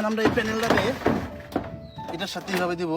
আমরা এই প্যানেলটাকে এটার সাথে এইভাবে দিব।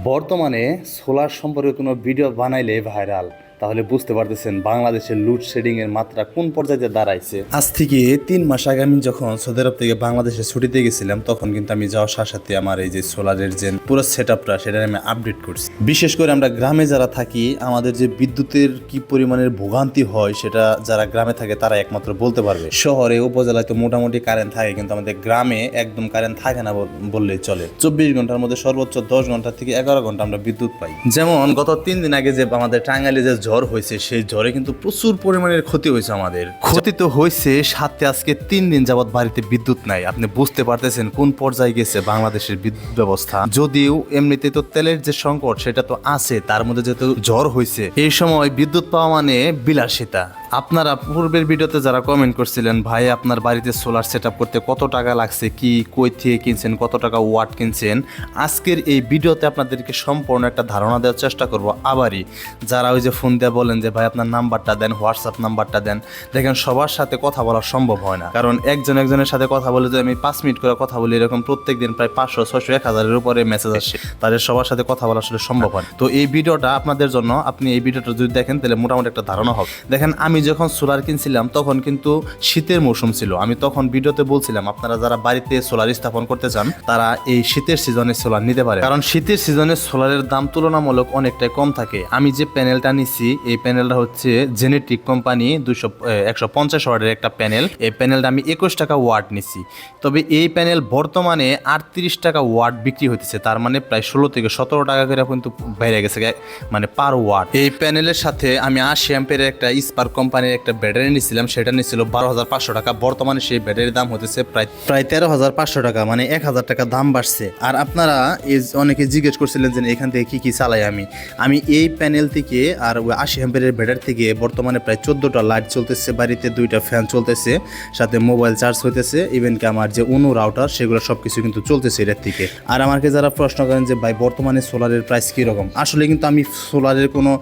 বর্তমানে সোলার সম্পর্কে কোনো ভিডিও বানাইলে ভাইরাল, তাহলে বুঝতে পারতেছেন বাংলাদেশের লোডশেডিং এর মাত্রা কোন পর্যায়ে দাঁড়াইছে। আজ থেকে 3 মাস আগে আমি যখন সৌদি আরব থেকে বাংলাদেশে ছুটিতে গেছিলাম, তখন কিন্তু আমি যাওয়ার সাথে সাথে আমার এই যে সোলারের যে পুরো সেটআপটা সেটা আমি আপডেট করছি। বিশেষ করে আমরা গ্রামে যারা থাকি, আমাদের যে বিদ্যুতের কি পরিমাণের ভোগান্তি হয় সেটা যারা গ্রামে থাকে তারা একমাত্র বলতে পারবে। শহরে উপজেলায় তো মোটামুটি কারেন্ট থাকে, কিন্তু আমাদের গ্রামে একদম কারেন্ট থাকে না বললেই চলে। 24 ঘন্টার মধ্যে সর্বোচ্চ 10 ঘন্টা থেকে 11 ঘন্টা আমরা বিদ্যুৎ পাই। যেমন গত 3 দিন আগে যে আমাদের টাঙ্গাইলে যে ঝড় হয়েছে, সেই ঝড়ে কিন্তু প্রচুর পরিমাণের ক্ষতি হয়েছে। আমাদের ক্ষতি তো হয়েছে, সাথে আজকে 3 দিন যাবত বাড়িতে বিদ্যুৎ নাই। আপনি বুঝতে পারতেছেন কোন পর্যায়ে গেছে বাংলাদেশের বিদ্যুৎ ব্যবস্থা। যদিও এমনিতে তো তেলের যে সংকট সেটা তো আছে, তার মধ্যে যেহেতু ঝড় হয়েছে, এই সময় বিদ্যুৎ পাওয়া মানে বিলাসিতা। আপনারা পূর্বের ভিডিওতে যারা কমেন্ট করছিলেন, ভাই আপনার বাড়িতে সোলার সেটআপ করতে কত টাকা লাগছে, কি কই থেকে কিনছেন, কত টাকা ওয়াট কিনছেন, আজকের এই ভিডিওতে আপনাদেরকে সম্পূর্ণ একটা ধারণা দেওয়ার চেষ্টা করব। আবারই যারা ওই যে ফোন দিয়ে বলেন যে ভাই আপনার নাম্বারটা দেন, হোয়াটসঅ্যাপ নাম্বারটা দেন, দেখেন সবার সাথে কথা বলা সম্ভব হয় না। কারণ একজনের সাথে কথা বলে যদি আমি 5 মিনিট করে কথা বলি, এরকম প্রত্যেক দিন প্রায় 500, 600, 1000-এর উপরে মেসেজ আসে, তাদের সবার সাথে কথা বলা আসলে সম্ভব হয়। তো এই ভিডিওটা আপনাদের জন্য, আপনি এই ভিডিওটা যদি দেখেন তাহলে মোটামুটি একটা ধারণা হবে। দেখেন আমি যখন সোলার কিনছিলাম তখন কিন্তু শীতের মৌসুম ছিল। আমি তখন ভিডিওতে বলছিলাম আপনারা যারা বাড়িতে সোলার স্থাপন করতে চান তারা এই শীতের সিজনে সোলার নিতে পারে, কারণ শীতের সিজনে সোলারের দাম তুলনামূলক অনেকটাই কম থাকে। আমি যে প্যানেলটা নিছি, এই প্যানেলটা হচ্ছে জেনেটিক কোম্পানি 150 ওয়াটের একটা প্যানেল। এই প্যানেলটা আমি 21 টাকা ওয়াট নিছি। তবে এই প্যানেল বর্তমানে 38 টাকা ওয়াট বিক্রি হইতেছে, তার মানে প্রায় 16 থেকে 17 টাকা করে কিন্তু বেড়ে গেছে মানে পার ওয়াট। এই প্যানেলের সাথে আমি 80 অ্যাম্পিয়ারের একটা স্পার্ক কোম্পানির একটা ব্যাটারি নিয়েছিলাম, সেটা নিয়েছিল 12,500 টাকা। বর্তমানে সেই ব্যাটারির দাম হতেছে প্রায় 13,500 টাকা, মানে 1000 টাকা দাম বাড়ছে। আর আপনারা অনেকে জিজ্ঞেস করছিলেন যে এখান থেকে কি চালাই আমি এই প্যানেল থেকে আর 80 অ্যাম্পিয়ারের ব্যাটারি থেকে বর্তমানে প্রায় 14টা লাইট চলতেছে বাড়িতে, 2টা ফ্যান চলতেছে, সাথে মোবাইল চার্জ হইতেছে, ইভেন কি আমার যে অনু রাউটার সেগুলো সবকিছু কিন্তু চলতেছে এটার থেকে। আর আমাকে যারা প্রশ্ন করেন যে ভাই বর্তমানে সোলারের প্রাইস কীরকম, আসলে কিন্তু আমি সোলারের কোনো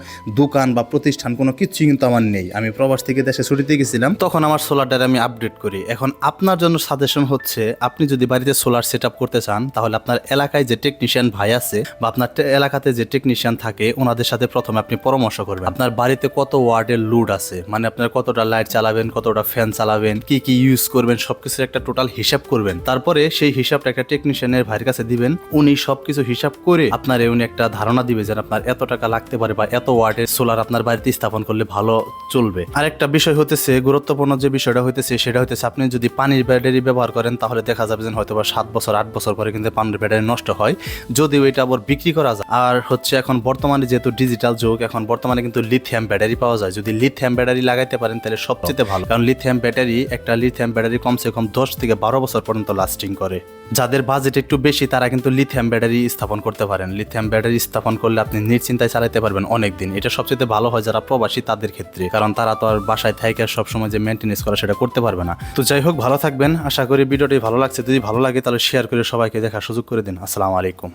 দোকান বা প্রতিষ্ঠান কোনো কিছুই কিন্তু আমার নেই। আমি প্রবাস থেকে দেশে ছুটিতে গেছিলাম, তখন আমার সোলারটা আমি আপডেট করি। এখন আপনার জন্য সাজেশন হচ্ছে, আপনি যদি বাড়িতে সোলার সেট আপ করতে চান তাহলে আপনার এলাকায় যে টেকনিশিয়ান ভাই আছে বা আপনার এলাকাতে যে টেকনিশিয়ান থাকে ওনাদের সাথে প্রথমে আপনি পরামর্শ করবেন আপনার বাড়িতে কত ওয়াটের লোড আছে, মানে আপনার কতটা লাইট চালাবেন, কতটা ফ্যান চালাবেন, কি কি ইউজ করবেন, সবকিছুর একটা টোটাল হিসাব করবেন। তারপরে সেই হিসাবটা একটা টেকনিশিয়ানের ভাইয়ের কাছে দিবেন, উনি সবকিছু হিসাব করে আপনার উনি একটা ধারণা দিবে যে আপনার এত টাকা লাগতে পারে বা এত ওয়াটের সোলার আপনার বাড়িতে স্থাপন করলে ভালো চলবে। আর একটা বিষয় হতেছে, গুরুত্বপূর্ণ যে বিষয়টা হইতেছে সেটা হইতেছে, আপনি যদি পানির ব্যাটারি ব্যবহার করেন তাহলে দেখা যাবে যে হয়তো বা 7 বছর 8 বছর পরে কিন্তু পানির ব্যাটারি নষ্ট হয়, যদিও এটা আবার বিক্রি করা যায়। আর হচ্ছে এখন বর্তমানে যেহেতু ডিজিটাল যুগ, এখন বর্তমানে কিন্তু লিথিয়াম ব্যাটারি পাওয়া যায়। যদি লিথিয়াম ব্যাটারি লাগাইতে পারেন তাহলে সবচেয়ে ভালো, কারণ লিথিয়াম ব্যাটারি কমসে কম 10 থেকে 12 বছর পর্যন্ত লাস্টিং করে। যাদের বাজেট একটু বেশি তারা কিন্তু লিথিয়াম ব্যাটারি স্থাপন করতে পারেন। লিথিয়াম ব্যাটারি স্থাপন করলে আপনি নিশ্চিন্তায় চালাতে পারবেন অনেক দিন। এটা সবচেয়ে ভালো হয় যারা প্রবাসী তাদের ক্ষেত্রে, কারণ তারা তো আর বাসায় থেকে সবসময় যে মেনটেন্স করা সেটা করতে পারবে না। তো যাই হোক, ভালো থাকবেন। আশা করি ভিডিওটি ভালো লাগছে। যদি ভালো লাগে তাহলে শেয়ার করে সবাইকে দেখার সুযোগ করে দিন। আসসালামু আলাইকুম।